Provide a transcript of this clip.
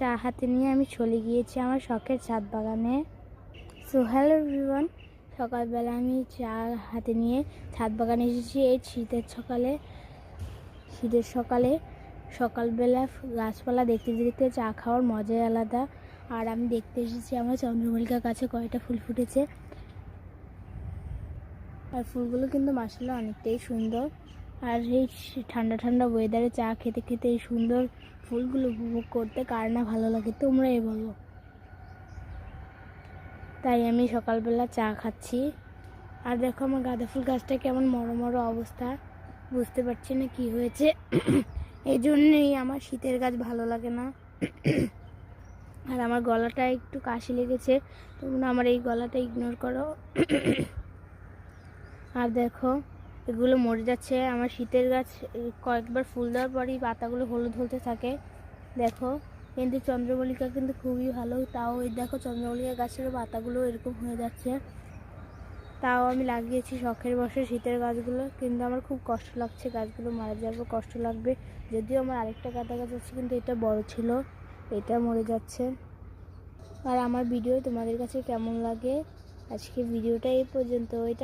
চা হাতে নিয়ে আমি চলে গিয়েছি আমার শখের ছাদ বাগানে। সো হ্যালো এভরিওয়ান, সকালবেলা আমি চা হাতে নিয়ে ছাদ বাগানে এসেছি এই শীতের সকালে। সকালবেলা গাছপালা দেখতে দেখতে চা খাওয়ার মজাই আলাদা। আর আমি দেখতে এসেছি আমার চন্দ্রমল্লিকার কাছে কয়টা ফুল ফুটেছে, আর ফুলগুলো কিন্তু মাশাআল্লাহ অনেকটাই সুন্দর। আর এই ঠান্ডা ঠান্ডা ওয়েদারে চা খেতে খেতে এই সুন্দর ফুলগুলো উপভোগ করতে কার না ভালো লাগে, তোমরাই বলো। তাই আমি সকালবেলা চা খাচ্ছি। আর দেখো আমার গাঁদা ফুল গাছটা কেমন মরো অবস্থা, বুঝতে পারছি না কি হয়েছে। এই জন্যই আমার শীতের গাছ ভালো লাগে না। আর আমার গলাটা একটু কাশি লেগেছে, তোমরা আমার এই গলাটা ইগনোর করো। আর দেখো এগুলো মরে যাচ্ছে। আমার শীতের গাছ কয়েকবার ফুল দেওয়ার পরই পাতাগুলো হলুদ হলতে থাকে। দেখো কিন্তু চন্দ্রমল্লিকা কিন্তু খুবই ভালো, তাও এই দেখো চন্দ্রমল্লিকা গাছের পাতাগুলো এরকম হয়ে যাচ্ছে। তাও আমি লাগিয়েছি শখের বসে শীতের গাছগুলো, কিন্তু আমার খুব কষ্ট লাগছে, গাছগুলো মারা যাবে, কষ্ট লাগবে। যদিও আমার আরেকটা গাঁদা গাছ আছে, কিন্তু এটা বড় ছিল, এটা মরে যাচ্ছে। আর আমার ভিডিও তোমাদের কাছে কেমন লাগে? আজকে ভিডিওটা এই পর্যন্ত। এটা